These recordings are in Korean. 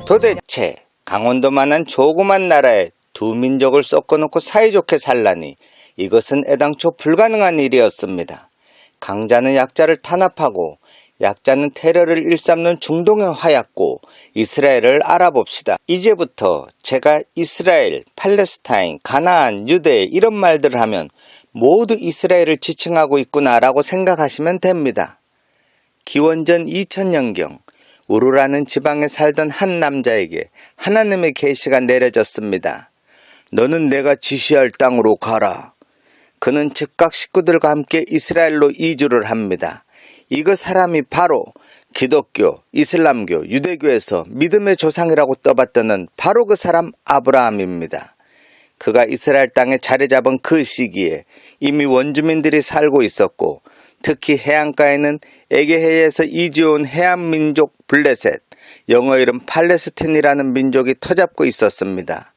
도대체 강원도만한 조그만 나라에 두 민족을 섞어놓고 사이좋게 살라니 이것은 애당초 불가능한 일이었습니다. 강자는 약자를 탄압하고 약자는 테러를 일삼는 중동의 화약고 이스라엘을 알아봅시다. 이제부터 제가 이스라엘, 팔레스타인, 가나안, 유대 이런 말들을 하면 모두 이스라엘을 지칭하고 있구나라고 생각하시면 됩니다. 기원전 2000년경 우르라는 지방에 살던 한 남자에게 하나님의 계시가 내려졌습니다. 너는 내가 지시할 땅으로 가라. 그는 즉각 식구들과 함께 이스라엘로 이주를 합니다. 이그 사람이 바로 기독교, 이슬람교, 유대교에서 믿음의 조상이라고 떠받드는 바로 그 사람 아브라함입니다. 그가 이스라엘 땅에 자리 잡은 그 시기에 이미 원주민들이 살고 있었고 특히 해안가에는 에게해에서 이주온 해안민족 블레셋, 영어 이름 팔레스틴이라는 민족이 터잡고 있었습니다.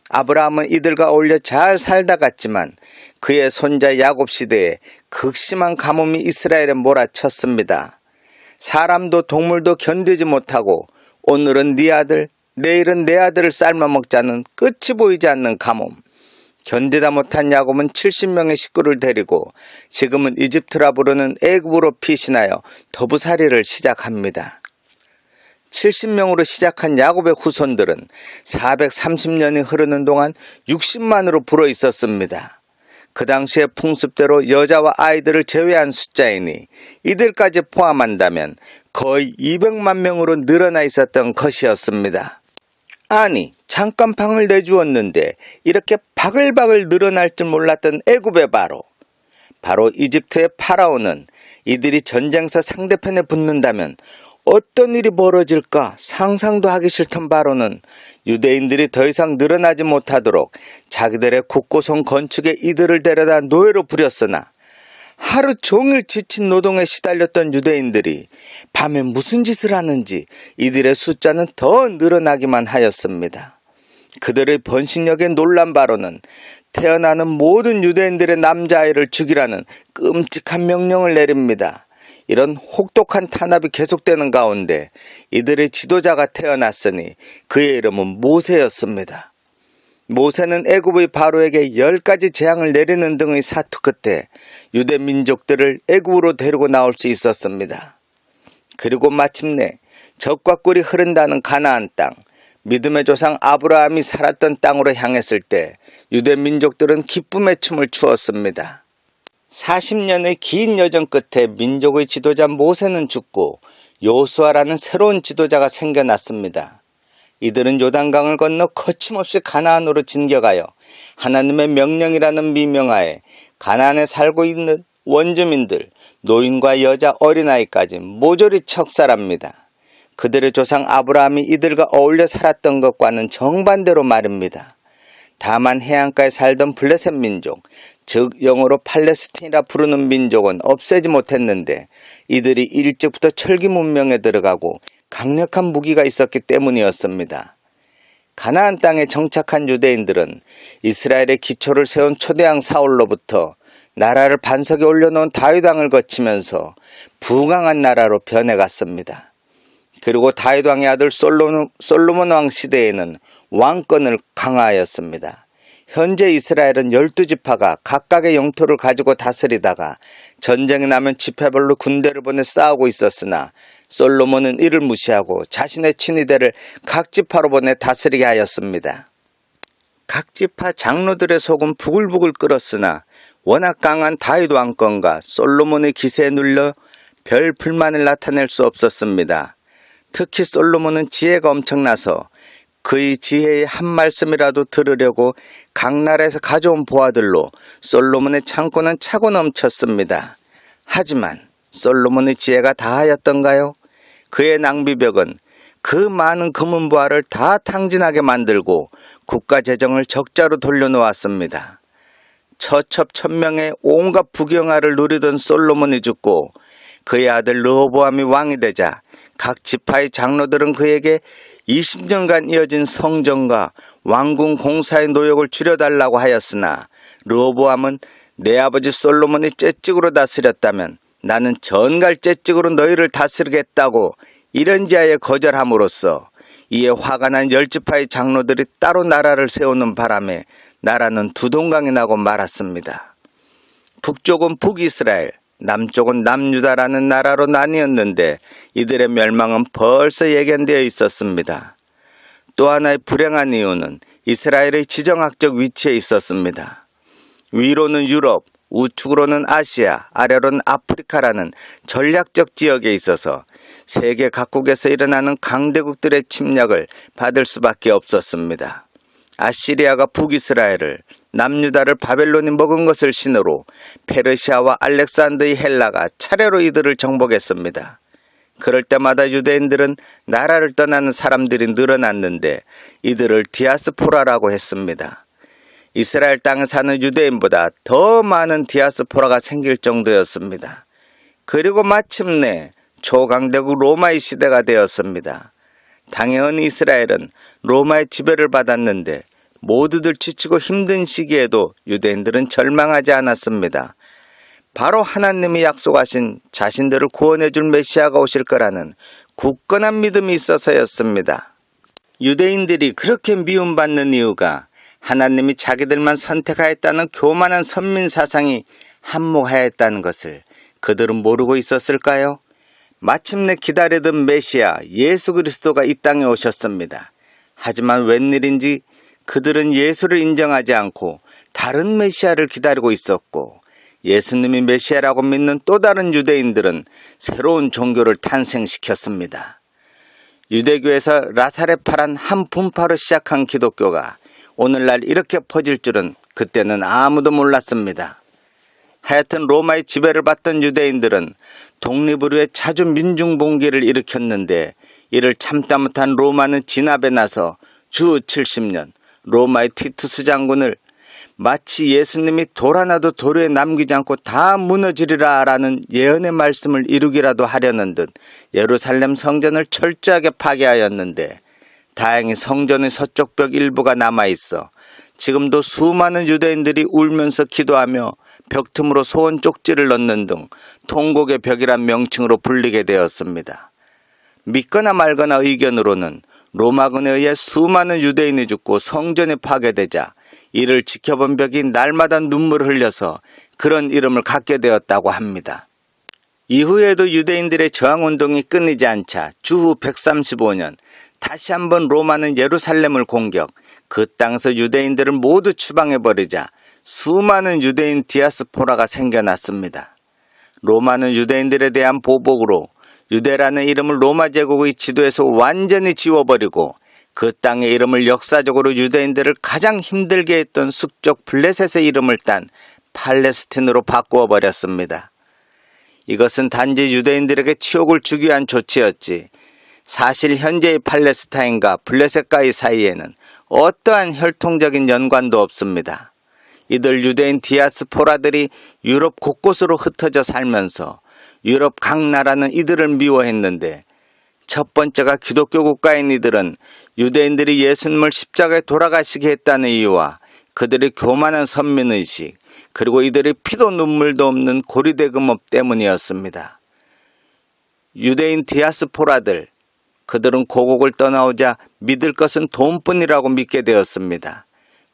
아브라함은 이들과 어울려 잘 살다 갔지만 그의 손자 야곱 시대에 극심한 가뭄이 이스라엘에 몰아쳤습니다. 사람도 동물도 견디지 못하고 오늘은 네 아들, 내일은 내 아들을 삶아 먹자는 끝이 보이지 않는 가뭄. 견디다 못한 야곱은 70명의 식구를 데리고 지금은 이집트라 부르는 애굽으로 피신하여 더부살이를 시작합니다. 70명으로 시작한 야곱의 후손들은 430년이 흐르는 동안 60만으로 불어 있었습니다. 그 당시의 풍습대로 여자와 아이들을 제외한 숫자이니 이들까지 포함한다면 거의 200만 명으로 늘어나 있었던 것이었습니다. 아니, 잠깐 방을 내주었는데 이렇게 바글바글 늘어날 줄 몰랐던 애굽의 바로 이집트의 파라오는 이들이 전쟁터 상대편에 붙는다면 어떤 일이 벌어질까 상상도 하기 싫던 바로는 유대인들이 더 이상 늘어나지 못하도록 자기들의 국고성 건축에 이들을 데려다 노예로 부렸으나 하루 종일 지친 노동에 시달렸던 유대인들이 밤에 무슨 짓을 하는지 이들의 숫자는 더 늘어나기만 하였습니다. 그들의 번식력에 놀란 바로는 태어나는 모든 유대인들의 남자아이를 죽이라는 끔찍한 명령을 내립니다. 이런 혹독한 탄압이 계속되는 가운데 이들의 지도자가 태어났으니 그의 이름은 모세였습니다. 모세는 애굽의 바로에게 10가지 재앙을 내리는 등의 사투 끝에 유대 민족들을 애굽으로 데리고 나올 수 있었습니다. 그리고 마침내 젖과 꿀이 흐른다는 가나안 땅, 믿음의 조상 아브라함이 살았던 땅으로 향했을 때 유대 민족들은 기쁨의 춤을 추었습니다. 40년의 긴 여정 끝에 민족의 지도자 모세는 죽고 여호수아라는 새로운 지도자가 생겨났습니다. 이들은 요단강을 건너 거침없이 가나안으로 진격하여 하나님의 명령이라는 미명하에 가나안에 살고 있는 원주민들, 노인과 여자, 어린아이까지 모조리 척살합니다. 그들의 조상 아브라함이 이들과 어울려 살았던 것과는 정반대로 말입니다. 다만 해안가에 살던 블레셋 민족, 즉 영어로 팔레스틴이라 부르는 민족은 없애지 못했는데 이들이 일찍부터 철기 문명에 들어가고 강력한 무기가 있었기 때문이었습니다. 가나안 땅에 정착한 유대인들은 이스라엘의 기초를 세운 초대왕 사울로부터 나라를 반석에 올려놓은 다윗 왕을 거치면서 부강한 나라로 변해갔습니다. 그리고 다윗 왕의 아들 솔로몬 왕 시대에는 왕권을 강화하였습니다. 현재 이스라엘은 12지파가 각각의 영토를 가지고 다스리다가 전쟁이 나면 지파별로 군대를 보내 싸우고 있었으나 솔로몬은 이를 무시하고 자신의 친위대를 각 지파로 보내 다스리게 하였습니다. 각 지파 장로들의 속은 부글부글 끓었으나 워낙 강한 다윗 왕권과 솔로몬의 기세에 눌려 별 불만을 나타낼 수 없었습니다. 특히 솔로몬은 지혜가 엄청나서 그의 지혜의 한 말씀이라도 들으려고 각 나라에서 가져온 보아들로 솔로몬의 창고는 차고 넘쳤습니다. 하지만 솔로몬의 지혜가 다하였던가요? 그의 낭비벽은 그 많은 금은 보화를 다 탕진하게 만들고 국가 재정을 적자로 돌려놓았습니다. 처첩천명의 온갖 부경화를 누리던 솔로몬이 죽고 그의 아들 르호보암이 왕이 되자 각 지파의 장로들은 그에게 20년간 이어진 성전과 왕궁 공사의 노역을 줄여달라고 하였으나 르호보암은 내 아버지 솔로몬이 째찍으로 다스렸다면 나는 전갈재찍으로 너희를 다스리겠다고 이런지하에 거절함으로써 이에 화가 난 열지파의 장로들이 따로 나라를 세우는 바람에 나라는 두동강이 나고 말았습니다. 북쪽은 북이스라엘, 남쪽은 남유다라는 나라로 나뉘었는데 이들의 멸망은 벌써 예견되어 있었습니다. 또 하나의 불행한 이유는 이스라엘의 지정학적 위치에 있었습니다. 위로는 유럽, 우측으로는 아시아, 아래로는 아프리카라는 전략적 지역에 있어서 세계 각국에서 일어나는 강대국들의 침략을 받을 수밖에 없었습니다. 아시리아가 북이스라엘을, 남유다를 바벨론이 먹은 것을 신으로 페르시아와 알렉산더의 헬라가 차례로 이들을 정복했습니다. 그럴 때마다 유대인들은 나라를 떠나는 사람들이 늘어났는데 이들을 디아스포라라고 했습니다. 이스라엘 땅에 사는 유대인보다 더 많은 디아스포라가 생길 정도였습니다. 그리고 마침내 초강대국 로마의 시대가 되었습니다. 당연히 이스라엘은 로마의 지배를 받았는데 모두들 지치고 힘든 시기에도 유대인들은 절망하지 않았습니다. 바로 하나님이 약속하신 자신들을 구원해 줄 메시아가 오실 거라는 굳건한 믿음이 있어서였습니다. 유대인들이 그렇게 미움받는 이유가 하나님이 자기들만 선택하였다는 교만한 선민 사상이 한몫하였다는 것을 그들은 모르고 있었을까요? 마침내 기다리던 메시아 예수 그리스도가 이 땅에 오셨습니다. 하지만 웬일인지 그들은 예수를 인정하지 않고 다른 메시아를 기다리고 있었고 예수님이 메시아라고 믿는 또 다른 유대인들은 새로운 종교를 탄생시켰습니다. 유대교에서 라사레파란 한 분파로 시작한 기독교가 오늘날 이렇게 퍼질 줄은 그때는 아무도 몰랐습니다. 하여튼 로마의 지배를 받던 유대인들은 독립을 위해 자주 민중봉기를 일으켰는데 이를 참다 못한 로마는 진압에 나서 주 70년 로마의 티투스 장군을 마치 예수님이 돌 하나도 도로에 남기지 않고 다 무너지리라 라는 예언의 말씀을 이루기라도 하려는 듯 예루살렘 성전을 철저하게 파괴하였는데 다행히 성전의 서쪽 벽 일부가 남아있어 지금도 수많은 유대인들이 울면서 기도하며 벽 틈으로 소원 쪽지를 넣는 등 통곡의 벽이란 명칭으로 불리게 되었습니다. 믿거나 말거나 의견으로는 로마군에 의해 수많은 유대인이 죽고 성전이 파괴되자 이를 지켜본 벽이 날마다 눈물을 흘려서 그런 이름을 갖게 되었다고 합니다. 이후에도 유대인들의 저항운동이 끊이지 않자 주후 135년 다시 한번 로마는 예루살렘을 공격, 그 땅에서 유대인들을 모두 추방해버리자 수많은 유대인 디아스포라가 생겨났습니다. 로마는 유대인들에 대한 보복으로 유대라는 이름을 로마 제국의 지도에서 완전히 지워버리고 그 땅의 이름을 역사적으로 유대인들을 가장 힘들게 했던 숙적 블레셋의 이름을 딴 팔레스틴으로 바꾸어 버렸습니다. 이것은 단지 유대인들에게 치욕을 주기 위한 조치였지 사실 현재의 팔레스타인과 블레셋과의 사이에는 어떠한 혈통적인 연관도 없습니다. 이들 유대인 디아스포라들이 유럽 곳곳으로 흩어져 살면서 유럽 각 나라는 이들을 미워했는데 첫 번째가 기독교 국가인 이들은 유대인들이 예수님을 십자가에 돌아가시게 했다는 이유와 그들의 교만한 선민의식 그리고 이들의 피도 눈물도 없는 고리대금업 때문이었습니다. 유대인 디아스포라들 그들은 고국을 떠나오자 믿을 것은 돈뿐이라고 믿게 되었습니다.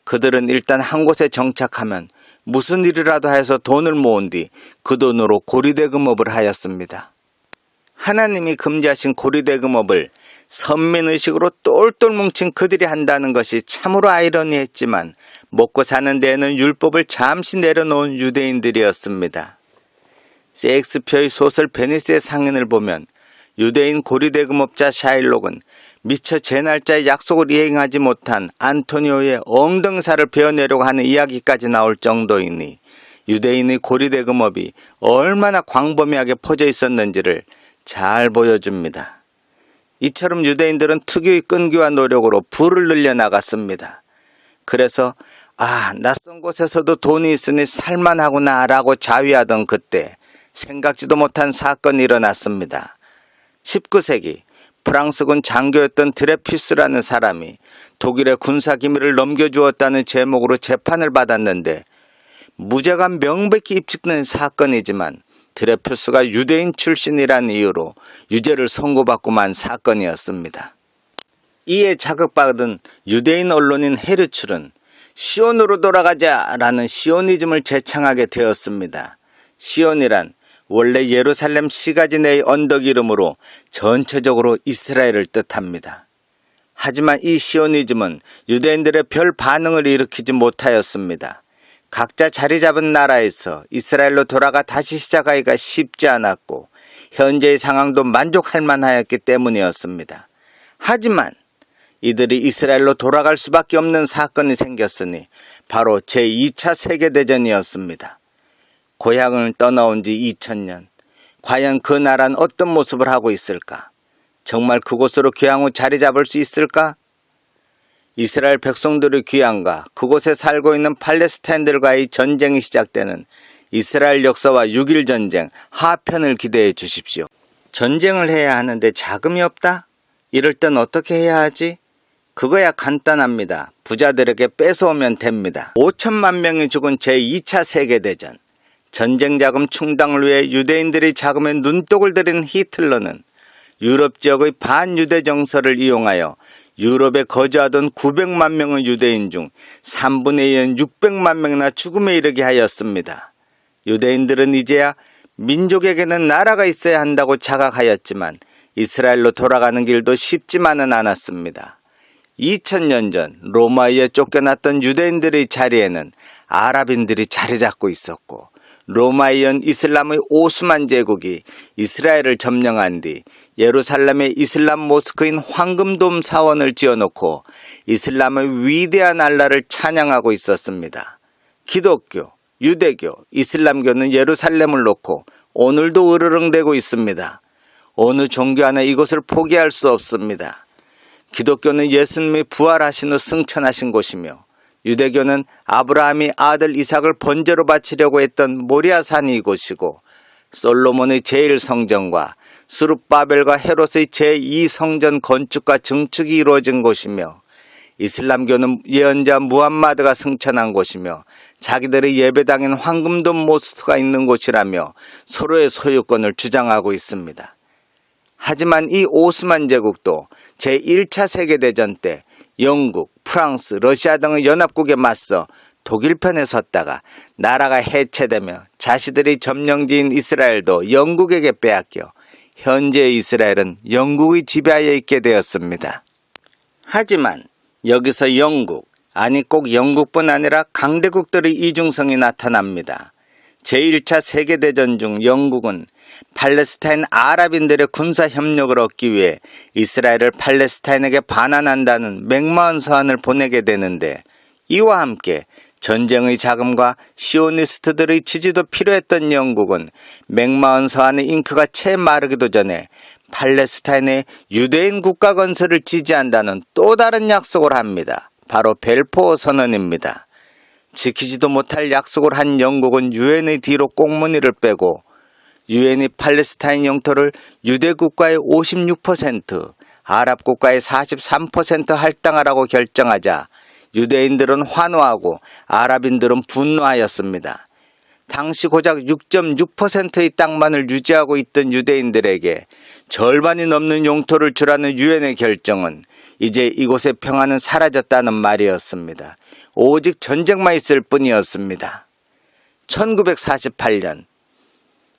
그들은 일단 한 곳에 정착하면 무슨 일이라도 해서 돈을 모은 뒤 그 돈으로 고리대금업을 하였습니다. 하나님이 금지하신 고리대금업을 선민의식으로 똘똘 뭉친 그들이 한다는 것이 참으로 아이러니했지만 먹고 사는 데에는 율법을 잠시 내려놓은 유대인들이었습니다. 셰익스피어의 소설 베니스의 상인을 보면 유대인 고리대금업자 샤일록은 미처 제 날짜에 약속을 이행하지 못한 안토니오의 엉덩살을 베어내려고 하는 이야기까지 나올 정도이니 유대인의 고리대금업이 얼마나 광범위하게 퍼져 있었는지를 잘 보여줍니다. 이처럼 유대인들은 특유의 끈기와 노력으로 부를 늘려나갔습니다. 그래서 낯선 곳에서도 돈이 있으니 살만하구나 라고 자위하던 그때 생각지도 못한 사건이 일어났습니다. 19세기 프랑스군 장교였던 드레피스라는 사람이 독일의 군사기밀을 넘겨주었다는 제목으로 재판을 받았는데 무죄가 명백히 입증된 사건이지만 드레푸스가 유대인 출신이란 이유로 유죄를 선고받고 만 사건이었습니다. 이에 자극받은 유대인 언론인 헤르출은 시온으로 돌아가자라는 시오니즘을 제창하게 되었습니다. 시온이란 원래 예루살렘 시가지 내의 언덕 이름으로 전체적으로 이스라엘을 뜻합니다. 하지만 이 시오니즘은 유대인들의 별 반응을 일으키지 못하였습니다. 각자 자리 잡은 나라에서 이스라엘로 돌아가 다시 시작하기가 쉽지 않았고 현재의 상황도 만족할 만하였기 때문이었습니다. 하지만 이들이 이스라엘로 돌아갈 수밖에 없는 사건이 생겼으니 바로 제2차 세계대전이었습니다. 고향을 떠나온 지 2000년, 과연 그 나라는 어떤 모습을 하고 있을까? 정말 그곳으로 귀향 후 자리 잡을 수 있을까? 이스라엘 백성들의 귀향과 그곳에 살고 있는 팔레스타인들과의 전쟁이 시작되는 이스라엘 역사와 6.1 전쟁 하편을 기대해 주십시오. 전쟁을 해야 하는데 자금이 없다? 이럴 땐 어떻게 해야 하지? 그거야 간단합니다. 부자들에게 뺏어오면 됩니다. 5천만 명이 죽은 제2차 세계대전. 전쟁 자금 충당을 위해 유대인들의 자금에 눈독을 들인 히틀러는 유럽 지역의 반유대 정서를 이용하여 유럽에 거주하던 900만 명의 유대인 중 3분의 2인 600만 명이나 죽음에 이르게 하였습니다. 유대인들은 이제야 민족에게는 나라가 있어야 한다고 자각하였지만 이스라엘로 돌아가는 길도 쉽지만은 않았습니다. 2000년 전 로마에 쫓겨났던 유대인들의 자리에는 아랍인들이 자리 잡고 있었고 로마이언 이슬람의 오스만 제국이 이스라엘을 점령한 뒤 예루살렘에 이슬람 모스크인 황금돔 사원을 지어놓고 이슬람의 위대한 알라를 찬양하고 있었습니다. 기독교, 유대교, 이슬람교는 예루살렘을 놓고 오늘도 으르렁대고 있습니다. 어느 종교 하나 이곳을 포기할 수 없습니다. 기독교는 예수님이 부활하신 후 승천하신 곳이며 유대교는 아브라함이 아들 이삭을 번제로 바치려고 했던 모리아산이 이곳이고 솔로몬의 제1성전과 스룹바벨과 헤롯의 제2성전 건축과 증축이 이루어진 곳이며 이슬람교는 예언자 무함마드가 승천한 곳이며 자기들의 예배당인 황금돔 모스크가 있는 곳이라며 서로의 소유권을 주장하고 있습니다. 하지만 이 오스만 제국도 제1차 세계대전 때 영국, 프랑스, 러시아 등의 연합국에 맞서 독일 편에 섰다가 나라가 해체되며 자신들의 점령지인 이스라엘도 영국에게 빼앗겨 현재의 이스라엘은 영국의 지배하에 있게 되었습니다. 하지만 여기서 영국, 아니 꼭 영국뿐 아니라 강대국들의 이중성이 나타납니다. 제1차 세계대전 중 영국은 팔레스타인 아랍인들의 군사협력을 얻기 위해 이스라엘을 팔레스타인에게 반환한다는 맥마흔 서한을 보내게 되는데 이와 함께 전쟁의 자금과 시오니스트들의 지지도 필요했던 영국은 맥마흔 서한의 잉크가 채 마르기도 전에 팔레스타인의 유대인 국가 건설을 지지한다는 또 다른 약속을 합니다. 바로 벨포어 선언입니다. 지키지도 못할 약속을 한 영국은 유엔의 뒤로 꽁무니를 빼고 유엔이 팔레스타인 영토를 유대 국가의 56%, 아랍 국가의 43% 할당하라고 결정하자 유대인들은 환호하고 아랍인들은 분노하였습니다. 당시 고작 6.6%의 땅만을 유지하고 있던 유대인들에게 절반이 넘는 용토를 주라는 유엔의 결정은 이제 이곳의 평화는 사라졌다는 말이었습니다. 오직 전쟁만 있을 뿐이었습니다. 1948년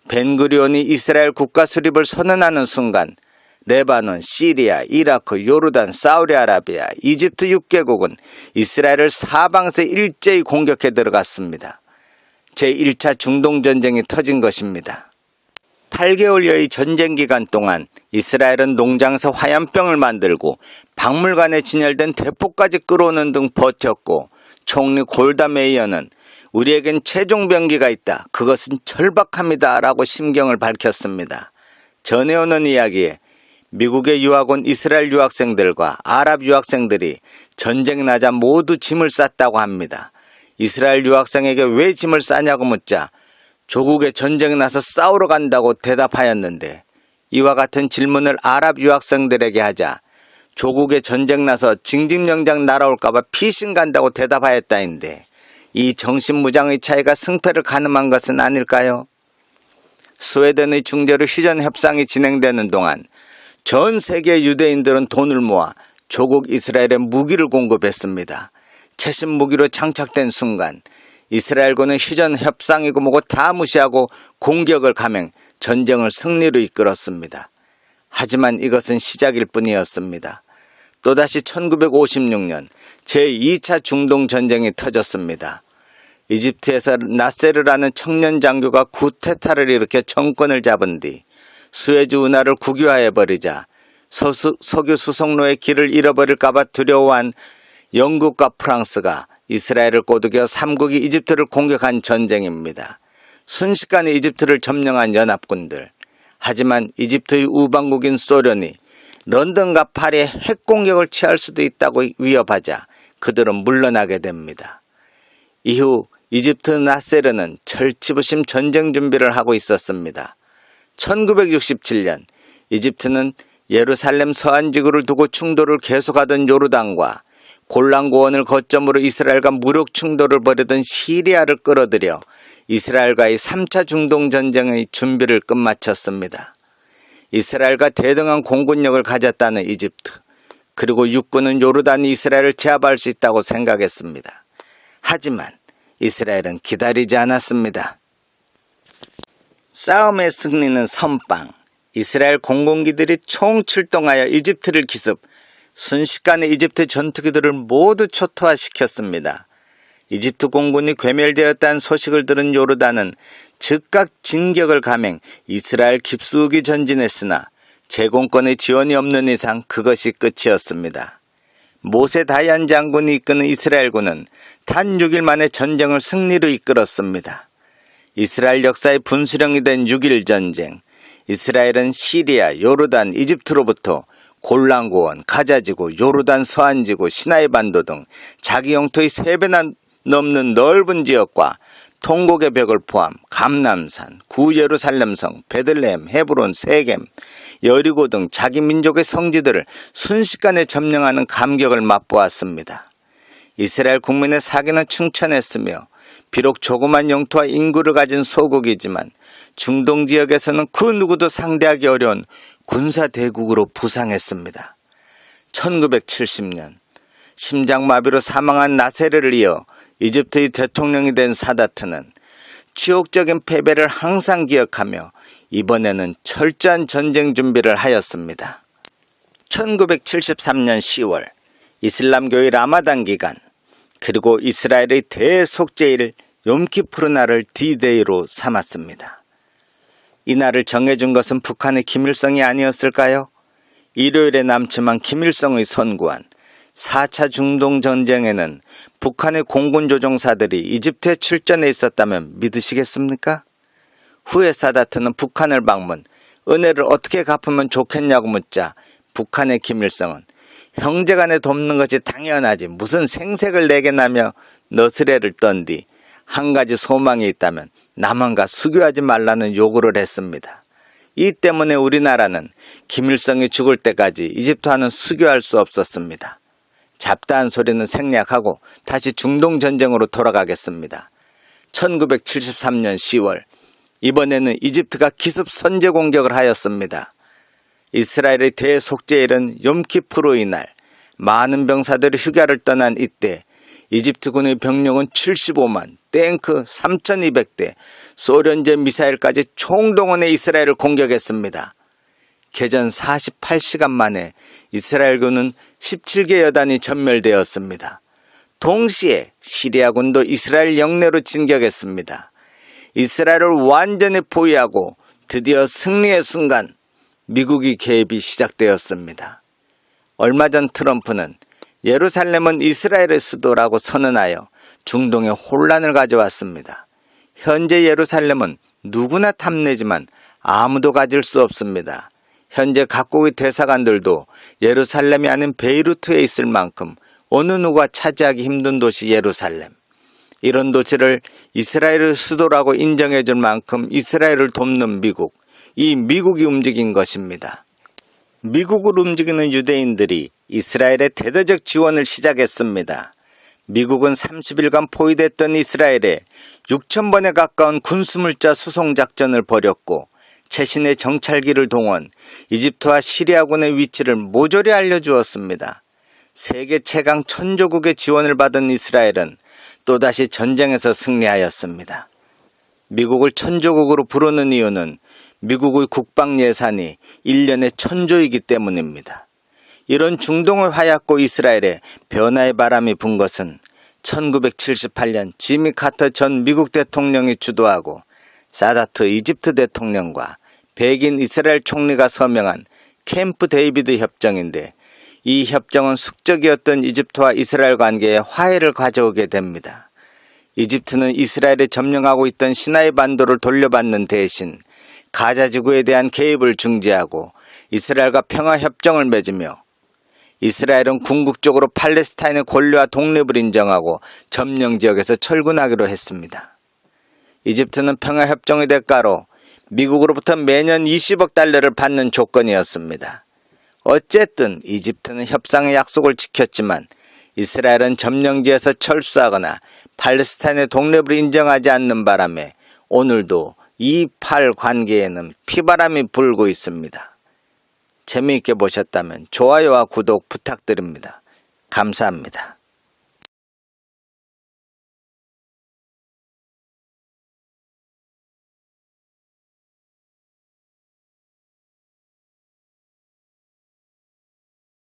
벤구리온이 이스라엘 국가 수립을 선언하는 순간 레바논, 시리아, 이라크, 요르단, 사우디아라비아, 이집트 6개국은 이스라엘을 사방에서 일제히 공격해 들어갔습니다. 제1차 중동전쟁이 터진 것입니다. 8개월여의 전쟁 기간 동안 이스라엘은 농장에서 화염병을 만들고 박물관에 진열된 대포까지 끌어오는 등 버텼고 총리 골다 메이어는 우리에겐 최종병기가 있다. 그것은 절박합니다. 라고 심경을 밝혔습니다. 전해오는 이야기에 미국에 유학 온 이스라엘 유학생들과 아랍 유학생들이 전쟁이 나자 모두 짐을 쌌다고 합니다. 이스라엘 유학생에게 왜 짐을 싸냐고 묻자 조국에 전쟁이 나서 싸우러 간다고 대답하였는데 이와 같은 질문을 아랍 유학생들에게 하자 조국에 전쟁 나서 징집영장 날아올까봐 피신 간다고 대답하였다인데 이 정신무장의 차이가 승패를 가늠한 것은 아닐까요? 스웨덴의 중재로 휴전 협상이 진행되는 동안 전 세계 유대인들은 돈을 모아 조국 이스라엘에 무기를 공급했습니다. 최신 무기로 장착된 순간 이스라엘군은 휴전 협상이고 뭐고 다 무시하고 공격을 감행 전쟁을 승리로 이끌었습니다. 하지만 이것은 시작일 뿐이었습니다. 또다시 1956년 제2차 중동전쟁이 터졌습니다. 이집트에서 나세르라는 청년 장교가 쿠데타를 일으켜 정권을 잡은 뒤 수에즈 운하를 국유화해버리자 석유 수송로의 길을 잃어버릴까봐 두려워한 영국과 프랑스가 이스라엘을 꼬드겨 3국이 이집트를 공격한 전쟁입니다. 순식간에 이집트를 점령한 연합군들. 하지만 이집트의 우방국인 소련이 런던과 파리에 핵공격을 취할 수도 있다고 위협하자 그들은 물러나게 됩니다. 이후 이집트 나세르는 철치부심 전쟁 준비를 하고 있었습니다. 1967년 이집트는 예루살렘 서안지구를 두고 충돌을 계속하던 요르단과 골란고원을 거점으로 이스라엘과 무력 충돌을 벌이던 시리아를 끌어들여 이스라엘과의 3차 중동전쟁의 준비를 끝마쳤습니다. 이스라엘과 대등한 공군력을 가졌다는 이집트, 그리고 육군은 요르단이 이스라엘을 제압할 수 있다고 생각했습니다. 하지만 이스라엘은 기다리지 않았습니다. 싸움의 승리는 선빵. 이스라엘 공군기들이 총출동하여 이집트를 기습, 순식간에 이집트 전투기들을 모두 초토화시켰습니다. 이집트 공군이 괴멸되었다는 소식을 들은 요르단은 즉각 진격을 감행 이스라엘 깊숙이 전진했으나 제공권의 지원이 없는 이상 그것이 끝이었습니다. 모세 다얀 장군이 이끄는 이스라엘군은 단 6일 만에 전쟁을 승리로 이끌었습니다. 이스라엘 역사의 분수령이 된 6.1 전쟁. 이스라엘은 시리아, 요르단, 이집트로부터 골란고원, 가자지구, 요르단 서안지구, 시나이 반도 등 자기 영토의 3배나 넘는 넓은 지역과 통곡의 벽을 포함 감람산, 구예루살렘성, 베들레헴, 헤브론, 세겜, 여리고 등 자기 민족의 성지들을 순식간에 점령하는 감격을 맛보았습니다. 이스라엘 국민의 사기는 충천했으며 비록 조그만 영토와 인구를 가진 소국이지만 중동 지역에서는 그 누구도 상대하기 어려운 군사대국으로 부상했습니다. 1970년 심장마비로 사망한 나세르를 이어 이집트의 대통령이 된 사다트는 치욕적인 패배를 항상 기억하며 이번에는 철저한 전쟁 준비를 하였습니다. 1973년 10월 이슬람교의 라마단 기간, 그리고 이스라엘의 대속죄일 욤키푸르 날을 D-Day로 삼았습니다. 이 날을 정해준 것은 북한의 김일성이 아니었을까요? 일요일에 남침한 김일성의 선구한 4차 중동전쟁에는 북한의 공군조종사들이 이집트에 출전해 있었다면 믿으시겠습니까? 후에 사다트는 북한을 방문, 은혜를 어떻게 갚으면 좋겠냐고 묻자 북한의 김일성은 형제간에 돕는 것이 당연하지 무슨 생색을 내겠나며 너스레를 떤 뒤 한 가지 소망이 있다면 남한과 수교하지 말라는 요구를 했습니다. 이 때문에 우리나라는 김일성이 죽을 때까지 이집트와는 수교할 수 없었습니다. 잡다한 소리는 생략하고 다시 중동전쟁으로 돌아가겠습니다. 1973년 10월 이번에는 이집트가 기습 선제 공격을 하였습니다. 이스라엘의 대속죄일은 욤키푸르의 날, 많은 병사들이 휴가를 떠난 이때 이집트군의 병력은 75만, 탱크 3,200대, 소련제 미사일까지 총동원해 이스라엘을 공격했습니다. 개전 48시간 만에 이스라엘군은 17개 여단이 전멸되었습니다. 동시에 시리아군도 이스라엘 영내로 진격했습니다. 이스라엘을 완전히 포위하고 드디어 승리의 순간 미국이 개입이 시작되었습니다. 얼마 전 트럼프는 예루살렘은 이스라엘의 수도라고 선언하여 중동에 혼란을 가져왔습니다. 현재 예루살렘은 누구나 탐내지만 아무도 가질 수 없습니다. 현재 각국의 대사관들도 예루살렘이 아닌 베이루트에 있을 만큼 어느 누가 차지하기 힘든 도시 예루살렘. 이런 도시를 이스라엘의 수도라고 인정해 줄 만큼 이스라엘을 돕는 미국. 이 미국이 움직인 것입니다. 미국을 움직이는 유대인들이 이스라엘의 대대적 지원을 시작했습니다. 미국은 30일간 포위됐던 이스라엘에 6,000번에 가까운 군수물자 수송작전을 벌였고 최신의 정찰기를 동원, 이집트와 시리아군의 위치를 모조리 알려주었습니다. 세계 최강 천조국의 지원을 받은 이스라엘은 또다시 전쟁에서 승리하였습니다. 미국을 천조국으로 부르는 이유는 미국의 국방 예산이 1년에 1000조이기 때문입니다. 이런 중동을 하얗고 이스라엘에 변화의 바람이 분 것은 1978년 지미 카터 전 미국 대통령이 주도하고 사다트 이집트 대통령과 백인 이스라엘 총리가 서명한 캠프 데이비드 협정인데, 이 협정은 숙적이었던 이집트와 이스라엘 관계에 화해를 가져오게 됩니다. 이집트는 이스라엘이 점령하고 있던 시나이 반도를 돌려받는 대신 가자 지구에 대한 개입을 중지하고 이스라엘과 평화협정을 맺으며, 이스라엘은 궁극적으로 팔레스타인의 권리와 독립을 인정하고 점령지역에서 철군하기로 했습니다. 이집트는 평화협정의 대가로 미국으로부터 매년 20억 달러를 받는 조건이었습니다. 어쨌든 이집트는 협상의 약속을 지켰지만 이스라엘은 점령지에서 철수하거나 팔레스타인의 독립을 인정하지 않는 바람에 오늘도 이 팔 관계에는 피바람이 불고 있습니다. 재미있게 보셨다면 좋아요와 구독 부탁드립니다. 감사합니다.